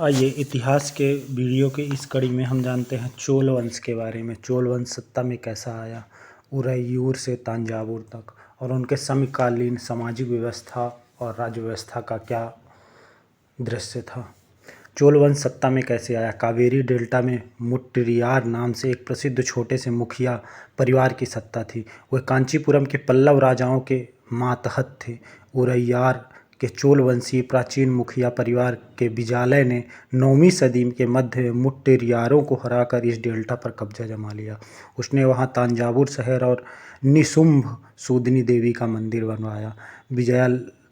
आइए इतिहास के वीडियो के इस कड़ी में हम जानते हैं चोल वंश के बारे में। चोल वंश सत्ता में कैसा आया, उरैयूर से तंजावुर तक, और उनके समकालीन सामाजिक व्यवस्था और राज्य व्यवस्था का क्या दृश्य था। चोल वंश सत्ता में कैसे आया। कावेरी डेल्टा में मुट्टियार नाम से एक प्रसिद्ध छोटे से मुखिया परिवार की सत्ता थी। वह कांचीपुरम के पल्लव राजाओं के मातहत थे। उरैयार के चोल वंशीय प्राचीन मुखिया परिवार के बिजालय ने 9वीं सदी के मध्य में मुट्टेरियारों को हराकर इस डेल्टा पर कब्जा जमा लिया। उसने वहां तंजावुर शहर और निशुंभ सूदनी देवी का मंदिर बनवाया।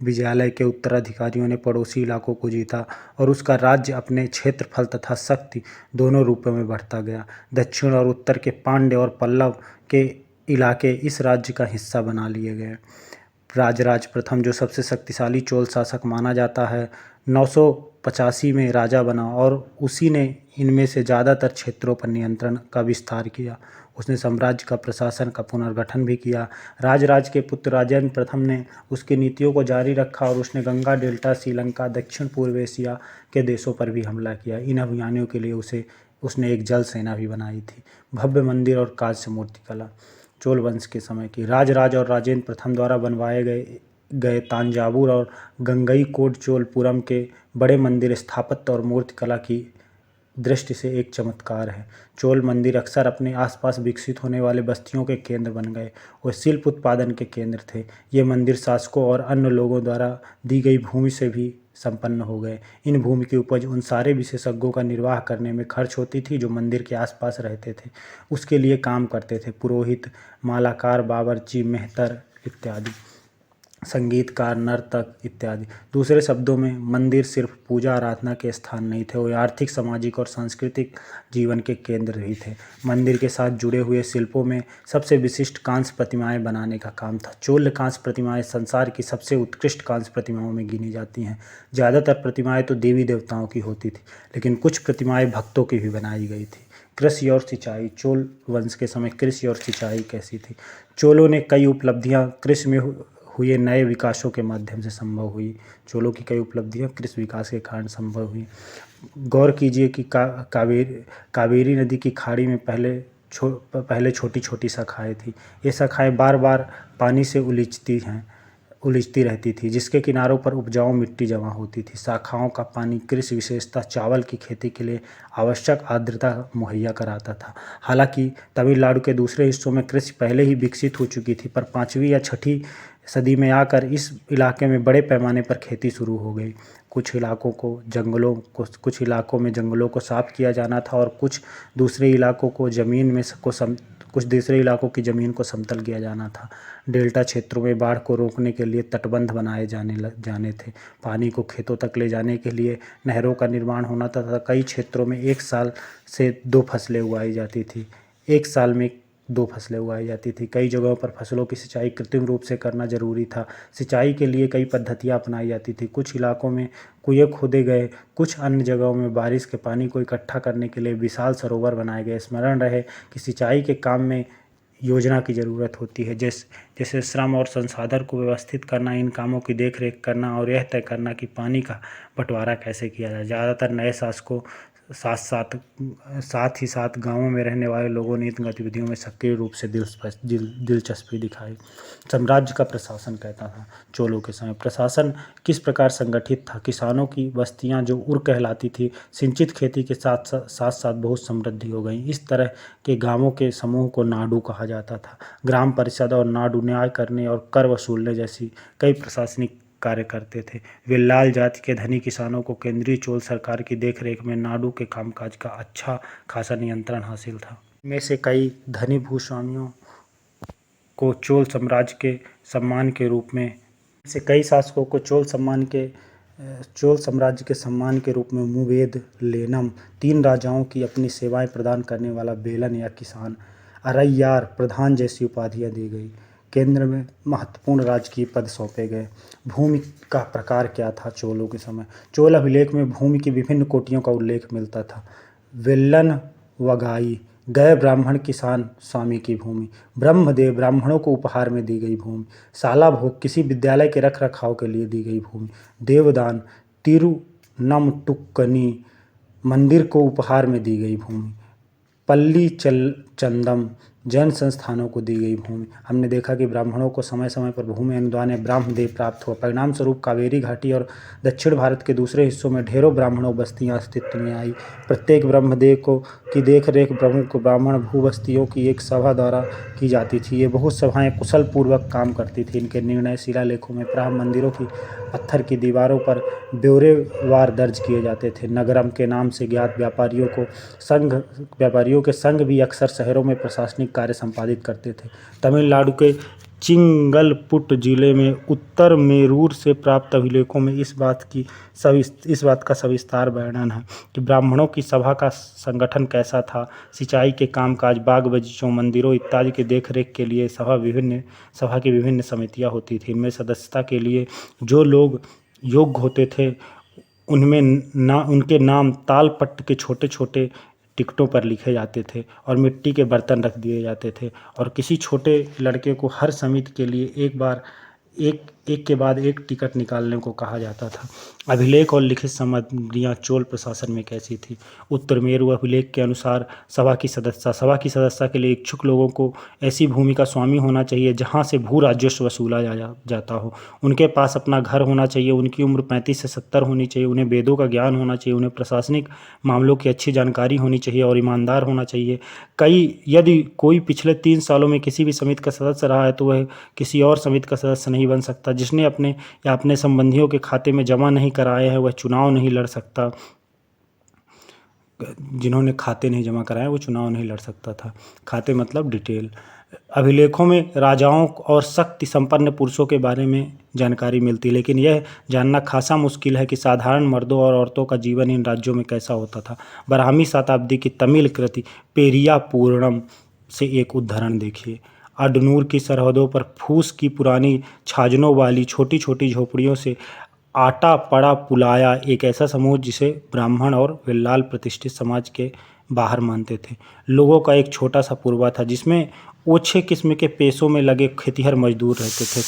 विजयालय के उत्तराधिकारियों ने पड़ोसी इलाकों को जीता और उसका राज्य अपने क्षेत्रफल तथा शक्ति दोनों रूपों में बढ़ता गया। दक्षिण और उत्तर के पांड्य और पल्लव के इलाके इस राज्य का हिस्सा बना लिए गए। राजराज प्रथम, जो सबसे शक्तिशाली चोल शासक माना जाता है, 985 में राजा बना और उसी ने इनमें से ज़्यादातर क्षेत्रों पर नियंत्रण का विस्तार किया। उसने साम्राज्य का प्रशासन का पुनर्गठन भी किया। राजराज के पुत्र राजेंद्र प्रथम ने उसकी नीतियों को जारी रखा और उसने गंगा डेल्टा, श्रीलंका, दक्षिण पूर्व एशिया के देशों पर भी हमला किया। इन अभियानों के लिए उसने एक जल सेना भी बनाई थी। भव्य मंदिर और कांस्य मूर्तिकला। चोल वंश के समय की राजराज और राजेंद्र प्रथम द्वारा बनवाए गए तंजावुर और गंगईकोंड चोलपुरम के बड़े मंदिर स्थापत्य और मूर्तिकला की दृष्टि से एक चमत्कार है। चोल मंदिर अक्सर अपने आसपास विकसित होने वाले बस्तियों के केंद्र बन गए और शिल्प उत्पादन के केंद्र थे। ये मंदिर शासकों और अन्य लोगों द्वारा दी गई भूमि से भी संपन्न हो गए। इन भूमि की उपज उन सारे विशेषज्ञों का निर्वाह करने में खर्च होती थी जो मंदिर के आसपास रहते थे, उसके लिए काम करते थे। पुरोहित, मालाकार, बावर्ची, मेहतर इत्यादि, संगीतकार, नर्तक इत्यादि। दूसरे शब्दों में मंदिर सिर्फ पूजा आराधना के स्थान नहीं थे, वे आर्थिक, सामाजिक और सांस्कृतिक जीवन के केंद्र भी थे। मंदिर के साथ जुड़े हुए शिल्पों में सबसे विशिष्ट कांस्य प्रतिमाएं बनाने का काम था। चोल कांस्य प्रतिमाएं संसार की सबसे उत्कृष्ट कांस्य प्रतिमाओं में गिनी जाती हैं। ज़्यादातर प्रतिमाएं तो देवी देवताओं की होती थी, लेकिन कुछ प्रतिमाएं भक्तों की भी बनाई गई थी। कृषि और सिंचाई। चोल वंश के समय कृषि और सिंचाई कैसी थी। चोलों ने कई उपलब्धियां कृषि में हुए नए विकासों के माध्यम से संभव हुई। चोलों की कई उपलब्धियां कृषि विकास के कारण संभव हुई। गौर कीजिए कि कावेरी नदी की खाड़ी में पहले छोटी छोटी शाखाएं थी। ये शाखाएं बार बार पानी से उलझती रहती थी, जिसके किनारों पर उपजाऊ मिट्टी जमा होती थी। शाखाओं का पानी कृषि, विशेषतः चावल की खेती के लिए आवश्यक आर्द्रता मुहैया कराता था। हालांकि तमिलनाडु के दूसरे हिस्सों में कृषि पहले ही विकसित हो चुकी थी, पर 5वीं या 6ठी सदी में आकर इस इलाके में बड़े पैमाने पर खेती शुरू हो गई। कुछ इलाकों में जंगलों को साफ किया जाना था और कुछ दूसरे इलाकों की ज़मीन को समतल किया जाना था। डेल्टा क्षेत्रों में बाढ़ को रोकने के लिए तटबंध बनाए जाने थे। पानी को खेतों तक ले जाने के लिए नहरों का निर्माण होना था तथा कई क्षेत्रों में एक साल में 2 फसलें उगाई जाती थी। कई जगहों पर फसलों की सिंचाई कृत्रिम रूप से करना जरूरी था। सिंचाई के लिए कई पद्धतियां अपनाई जाती थी। कुछ इलाकों में कुएं खोदे गए, कुछ अन्य जगहों में बारिश के पानी को इकट्ठा करने के लिए विशाल सरोवर बनाए गए। स्मरण रहे कि सिंचाई के काम में योजना की ज़रूरत होती है, जैसे श्रम और संसाधन को व्यवस्थित करना, इन कामों की देखरेख करना और यह तय करना कि पानी का बंटवारा कैसे किया जाए। ज़्यादातर नए शासकों साथ ही साथ गांवों में रहने वाले लोगों ने इन गतिविधियों में सक्रिय रूप से दिलचस्पी दिखाई। साम्राज्य का प्रशासन कैसा था। चोलों के समय प्रशासन किस प्रकार संगठित था। किसानों की बस्तियां, जो उर कहलाती थी, सिंचित खेती के साथ साथ बहुत समृद्धि हो गई। इस तरह के गांवों के समूह को नाडु कहा जाता था। ग्राम परिषद और नाडु न्याय करने और कर वसूलने जैसी कई प्रशासनिक कार्य करते थे। विल्लाल जाति के धनी किसानों को केंद्रीय चोल सरकार की देखरेख में नाडु के कामकाज का अच्छा खासा नियंत्रण हासिल था। इनमें से कई धनी भूस्वामियों को चोल साम्राज्य के सम्मान के रूप में मुवेद लेनम, 3 राजाओं की अपनी सेवाएं प्रदान करने वाला बेलन या किसान, अरैयार प्रधान जैसी उपाधियां दी गई। केंद्र में महत्वपूर्ण राजकीय पद सौंपे गए। भूमि का प्रकार क्या था चोलों के समय। चोल अभिलेख में भूमि की विभिन्न कोटियों का उल्लेख मिलता था। वेल्लन वगाई, गैर ब्राह्मण किसान स्वामी की भूमि। ब्रह्मदेव, ब्राह्मणों को उपहार में दी गई भूमि। शाला भोग, किसी विद्यालय के रख रखाव के लिए दी गई भूमि। देवदान, तिरुनमटुक्कनी, मंदिर को उपहार में दी गई भूमि, पल्ली चंदम जैन संस्थानों को दी गई भूमि। हमने देखा कि ब्राह्मणों को समय समय पर भूमि अनुदान या ब्राह्मदेव प्राप्त हुआ। परिणाम स्वरूप कावेरी घाटी और दक्षिण भारत के दूसरे हिस्सों में ढेरों ब्राह्मणों बस्तियां अस्तित्व में आई। प्रत्येक ब्रह्मदेव की देखरेख प्रमुख ब्राह्मण भूबस्तियों की एक सभा द्वारा की जाती थी। ये बहुत सभाएं कुशल पूर्वक काम करती थी। इनके निर्णय शिलालेखों में प्रारंभ मंदिरों की पत्थर की दीवारों पर ब्यौरेवार दर्ज किए जाते थे। नगरम के नाम से ज्ञात व्यापारियों के संघ भी अक्सर शहरों में प्रशासनिक कार्य संपादित करते थे। तमिलनाडु के चिंगलपुट जिले में उत्तर मेरूर से प्राप्त अभिलेखों में इस बात का सविस्तार वर्णन है कि ब्राह्मणों की सभा का संगठन कैसा था। सिंचाई के कामकाज, बाग बगीचों, मंदिरों इत्यादि की देखरेख के लिए सभा की विभिन्न समितियां होती थी। इनमें सदस्यता के लिए जो लोग योग्य होते थे उनके नाम तालपत्र के छोटे छोटे टिकटों पर लिखे जाते थे और मिट्टी के बर्तन रख दिए जाते थे और किसी छोटे लड़के को हर समिति के लिए एक के बाद एक टिकट निकालने को कहा जाता था। अभिलेख और लिखित सामग्रियाँ चोल प्रशासन में कैसी थी। उत्तर मेरू अभिलेख के अनुसार सभा की सदस्यता के लिए इच्छुक लोगों को ऐसी भूमि का स्वामी होना चाहिए जहाँ से भू राजस्व वसूला जाता हो। उनके पास अपना घर होना चाहिए। उनकी उम्र 35 से 70 होनी चाहिए। उन्हें वेदों का ज्ञान होना चाहिए। उन्हें प्रशासनिक मामलों की अच्छी जानकारी होनी चाहिए और ईमानदार होना चाहिए। यदि कोई पिछले 3 सालों में किसी भी समिति का सदस्य रहा है तो वह किसी और समिति का सदस्य नहीं बन सकता। जिसने अपने संबंधियों के खाते में जमा नहीं कराए हैं वह चुनाव नहीं लड़ सकता। जिन्होंने खाते नहीं जमा कराए वो चुनाव नहीं लड़ सकता था। खाते मतलब डिटेल। अभिलेखों में राजाओं और शक्ति संपन्न पुरुषों के बारे में जानकारी मिलती है, लेकिन यह जानना खासा मुश्किल है कि साधारण मर्दों और औरतों का जीवन इन राज्यों में कैसा होता था। 12वीं शताब्दी की तमिल कृति पेरिया पूर्णम से एक उदाहरण देखिए। अडनूर की सरहदों पर फूस की पुरानी छाजनों वाली छोटी छोटी झोपड़ियों से आटा पड़ा पुलाया एक ऐसा समूह जिसे ब्राह्मण और विल्लाल प्रतिष्ठित समाज के बाहर मानते थे। लोगों का एक छोटा सा पूर्वा था जिसमें ओछे किस्म के पेशों में लगे खेतिहर मजदूर रहते थे।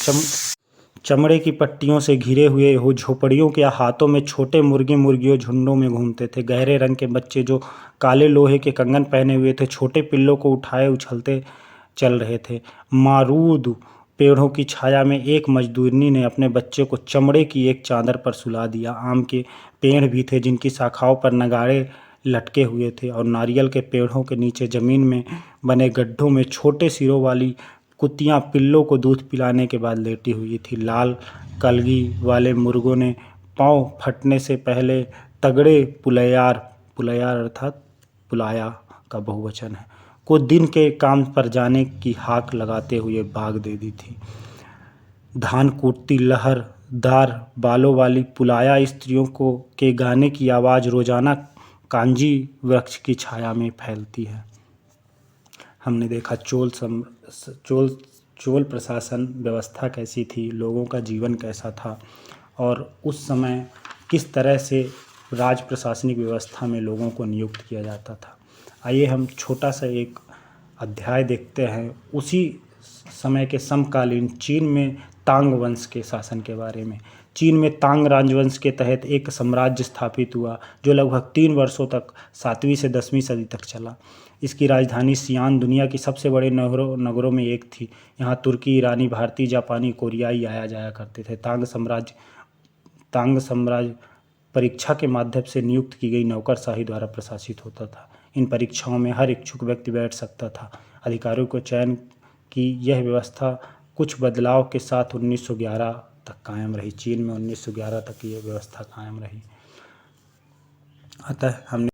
चमड़े की पट्टियों से घिरे हुए वो झोपड़ियों के हाथों में छोटे मुर्गियों झुंडों में घूमते थे। गहरे रंग के बच्चे जो काले लोहे के कंगन पहने हुए थे छोटे पिल्लों को उठाए उछलते चल रहे थे। मारूद पेड़ों की छाया में एक मजदूरनी ने अपने बच्चे को चमड़े की एक चादर पर सुला दिया। आम के पेड़ भी थे जिनकी शाखाओं पर नगाड़े लटके हुए थे और नारियल के पेड़ों के नीचे जमीन में बने गड्ढों में छोटे सिरों वाली कुत्तियां पिल्लों को दूध पिलाने के बाद लेटी हुई थी। लाल कलगी वाले मुर्गों ने पाँव फटने से पहले तगड़े पुलयार अर्थात पुलाया का बहुवचन है को दिन के काम पर जाने की हाक लगाते हुए भाग दे दी थी। धान कूटती लहरदार बालों वाली पुलाया स्त्रियों के गाने की आवाज़ रोजाना कांजी वृक्ष की छाया में फैलती है। हमने देखा चोल प्रशासन व्यवस्था कैसी थी, लोगों का जीवन कैसा था और उस समय किस तरह से राज प्रशासनिक व्यवस्था में लोगों को नियुक्त किया जाता था। आइए हम छोटा सा एक अध्याय देखते हैं उसी समय के समकालीन चीन में तांग वंश के शासन के बारे में। चीन में तांग राजवंश के तहत एक साम्राज्य स्थापित हुआ जो लगभग 3 वर्षों तक 7वीं से 10वीं सदी तक चला। इसकी राजधानी सियान दुनिया की सबसे बड़े नगरों में एक थी। यहाँ तुर्की, ईरानी, भारतीय, जापानी, कोरियाई आया जाया करते थे। तांग साम्राज्य परीक्षा के माध्यम से नियुक्त की गई नौकरशाही द्वारा प्रशासित होता था। इन परीक्षाओं में हर इच्छुक व्यक्ति बैठ सकता था। अधिकारियों को चयन की यह व्यवस्था कुछ बदलाव के साथ 1911 तक कायम रही। चीन में 1911 तक ये व्यवस्था कायम रही। अतः हमने